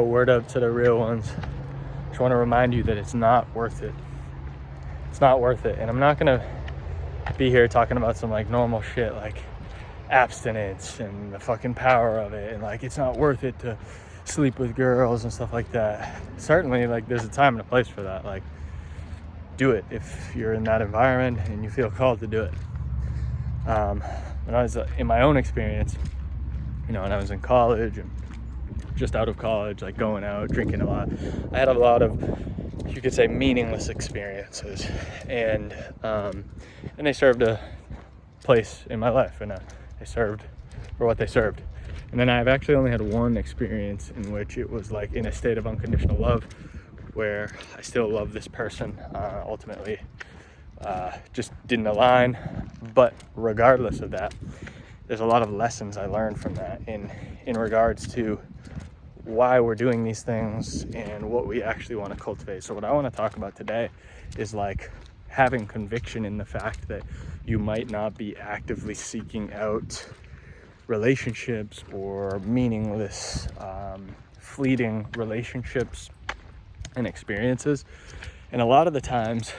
Word up to the real ones. Just want to remind you that it's not worth it. It's not worth it. And I'm not gonna be here talking about some like normal shit like abstinence and the fucking power of it, and like it's not worth it to sleep with girls and stuff like that. Certainly, like, there's a time and a place for that. Like, do it if you're in that environment and you feel called to do it. When I was in my own experience, when I was in college and just out of college, like going out, drinking a lot, I had a lot of, you could say, meaningless experiences, and they served a place in my life, and they served for what they served. And then I've actually only had one experience in which it was like in a state of unconditional love, where I still love this person, ultimately just didn't align. But regardless of that, there's a lot of lessons I learned from that in regards to why we're doing these things and what we actually want to cultivate. So what I want to talk about today is like having conviction in the fact that you might not be actively seeking out relationships or meaningless, fleeting relationships and experiences. And a lot of the times,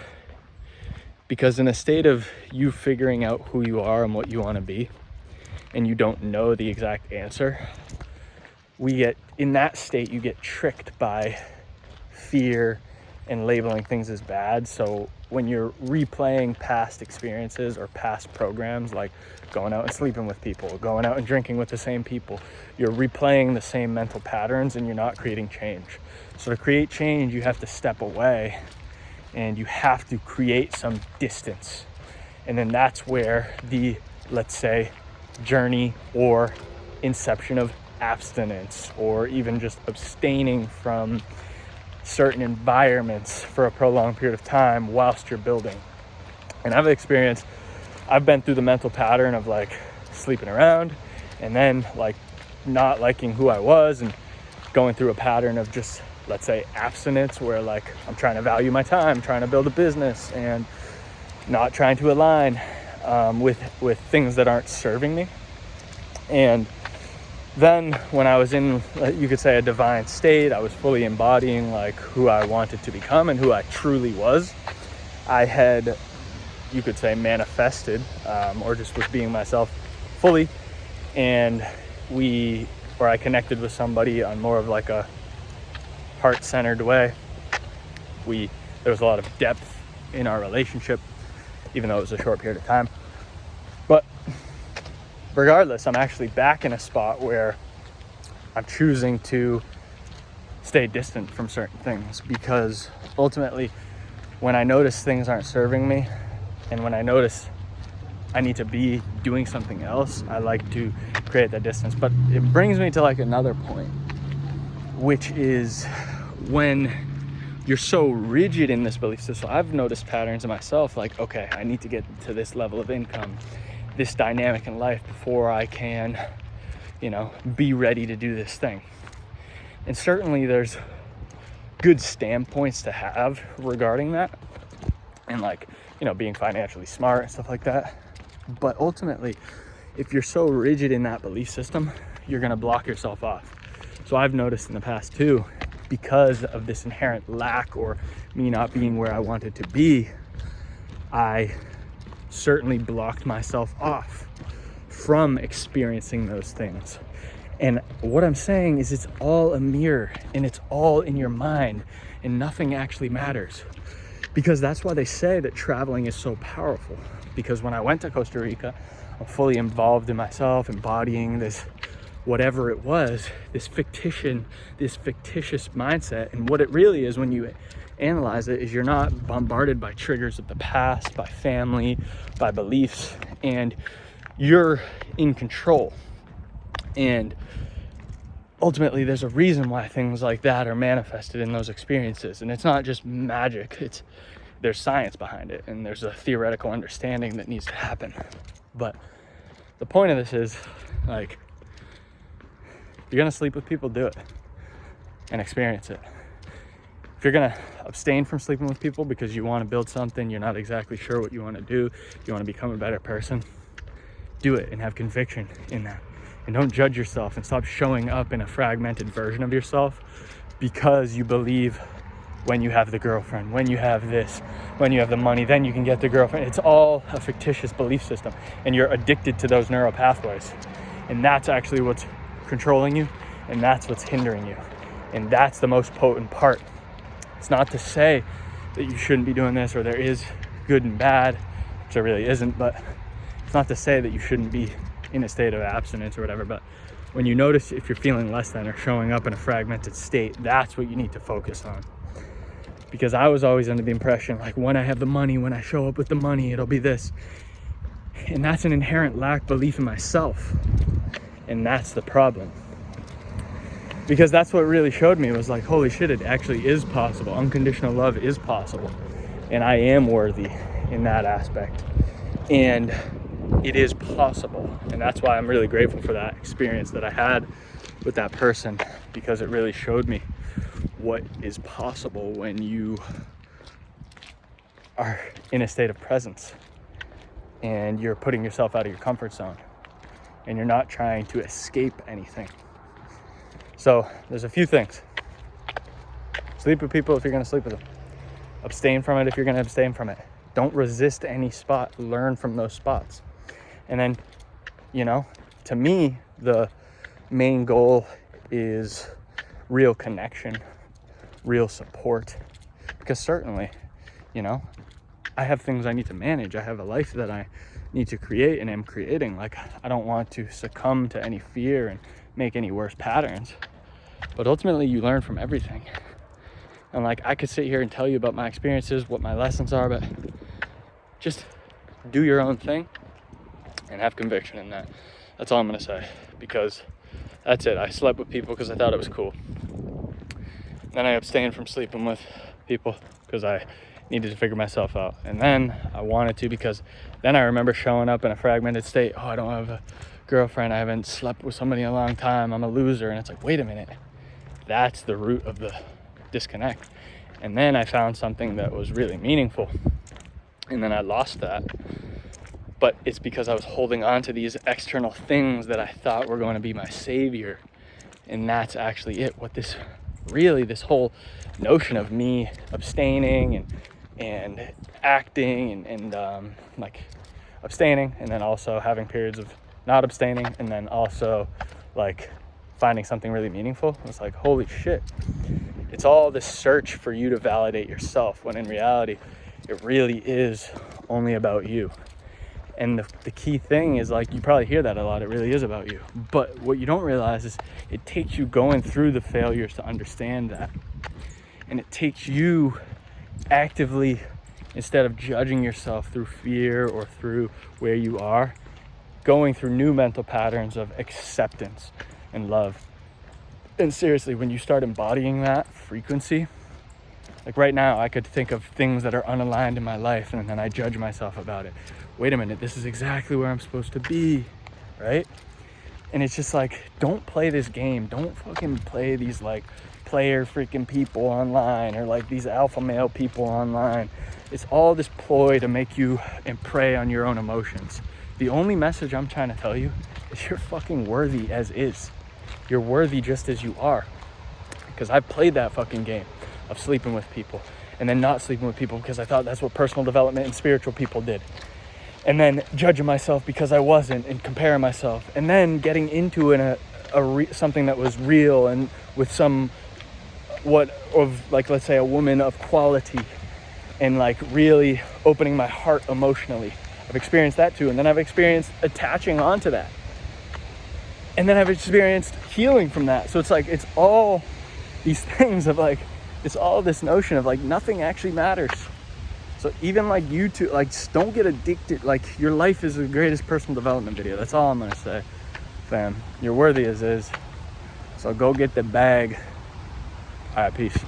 because in a state of you figuring out who you are and what you want to be, and you don't know the exact answer, in that state, you get tricked by fear and labeling things as bad. So when you're replaying past experiences or past programs, like going out and sleeping with people, going out and drinking with the same people, you're replaying the same mental patterns and you're not creating change. So to create change, you have to step away and you have to create some distance. And then that's where the, let's say, journey or inception of abstinence, or even just abstaining from certain environments for a prolonged period of time whilst you're building. And I've been through the mental pattern of like sleeping around and then like not liking who I was and going through a pattern of just, let's say, abstinence, where like I'm trying to value my time, trying to build a business and not trying to align with things that aren't serving me. And then when I was in, you could say, a divine state, I was fully embodying like who I wanted to become and who I truly was. I had, you could say, manifested, or just was being myself fully. And I connected with somebody on more of like a heart-centered way. There was a lot of depth in our relationship, even though it was a short period of time. But regardless, I'm actually back in a spot where I'm choosing to stay distant from certain things, because ultimately when I notice things aren't serving me and when I notice I need to be doing something else, I like to create that distance. But it brings me to like another point, which is when you're so rigid in this belief system. I've noticed patterns in myself, like, okay, I need to get to this level of income, this dynamic in life before I can, be ready to do this thing. And certainly there's good standpoints to have regarding that, and like, being financially smart and stuff like that. But ultimately, if you're so rigid in that belief system, you're going to block yourself off. So I've noticed in the past too, because of this inherent lack or me not being where I wanted to be, I certainly blocked myself off from experiencing those things. And what I'm saying is, it's all a mirror and it's all in your mind, and nothing actually matters. Because that's why they say that traveling is so powerful. Because when I went to Costa Rica, I'm fully involved in myself, embodying this, whatever it was, this fictitious mindset. And what it really is, when you analyze it, is you're not bombarded by triggers of the past, by family, by beliefs, and you're in control. And ultimately, there's a reason why things like that are manifested in those experiences. And it's not just magic, there's science behind it, and there's a theoretical understanding that needs to happen. But the point of this is, like, if you're gonna sleep with people, do it and experience it. If you're gonna abstain from sleeping with people because you want to build something, you're not exactly sure what you want to do, you want to become a better person, do it and have conviction in that. And don't judge yourself and stop showing up in a fragmented version of yourself because you believe when you have the girlfriend, when you have this, when you have the money, then you can get the girlfriend. It's all a fictitious belief system, and you're addicted to those neural pathways. And that's actually what's controlling you, and that's what's hindering you. And that's the most potent part. It's not to say that you shouldn't be doing this, or there is good and bad, which there really isn't, but it's not to say that you shouldn't be in a state of abstinence or whatever. But when you notice if you're feeling less than or showing up in a fragmented state, that's what you need to focus on. Because I was always under the impression, like, when I have the money, when I show up with the money, it'll be this. And that's an inherent lack of belief in myself. And that's the problem. Because that's what really showed me, was like, holy shit, it actually is possible. Unconditional love is possible. And I am worthy in that aspect. And it is possible. And that's why I'm really grateful for that experience that I had with that person, because it really showed me what is possible when you are in a state of presence and you're putting yourself out of your comfort zone and you're not trying to escape anything. So there's a few things. Sleep with people if you're going to sleep with them. Abstain from it if you're going to abstain from it. Don't resist any spot. Learn from those spots. And then, to me, the main goal is real connection, real support. Because certainly, I have things I need to manage. I have a life that I need to create and am creating. Like, I don't want to succumb to any fear and make any worse patterns. But ultimately, you learn from everything. And like, I could sit here and tell you about my experiences, what my lessons are, but just do your own thing and have conviction in that. That's all I'm gonna say, because that's it. I slept with people because I thought it was cool. Then I abstained from sleeping with people because I needed to figure myself out. And then I wanted to, because then I remember showing up in a fragmented state. Oh, I don't have a girlfriend. I haven't slept with somebody in a long time. I'm a loser. And it's like, wait a minute. That's the root of the disconnect. And then I found something that was really meaningful. And then I lost that. But it's because I was holding on to these external things that I thought were going to be my savior. And that's actually it. What this whole notion of me abstaining and acting and like abstaining, and then also having periods of not abstaining, and then also like finding something really meaningful. It's like, holy shit. It's all this search for you to validate yourself, when in reality, it really is only about you. And the key thing is, like, you probably hear that a lot, it really is about you. But what you don't realize is it takes you going through the failures to understand that. And it takes you actively, instead of judging yourself through fear or through where you are, going through new mental patterns of acceptance and love. And seriously, when you start embodying that frequency, like right now, I could think of things that are unaligned in my life, and then I judge myself about it. Wait a minute, this is exactly where I'm supposed to be, right? And it's just like, don't play this game. Don't fucking play these like player freaking people online, or like these alpha male people online. It's all this ploy to make you and prey on your own emotions. The only message I'm trying to tell you is you're fucking worthy as is. You're worthy just as you are. Because I've played that fucking game of sleeping with people and then not sleeping with people because I thought that's what personal development and spiritual people did. And then judging myself because I wasn't, and comparing myself, and then getting into something that was real and with like, let's say, a woman of quality, and like really opening my heart emotionally. I've experienced that too. And then I've experienced attaching onto that. And then I've experienced healing from that. So it's like, it's all these things of like, it's all this notion of like, nothing actually matters. So even like YouTube, like, just don't get addicted. Like, your life is the greatest personal development video. That's all I'm gonna say, fam. You're worthy as is. So go get the bag. All right, peace.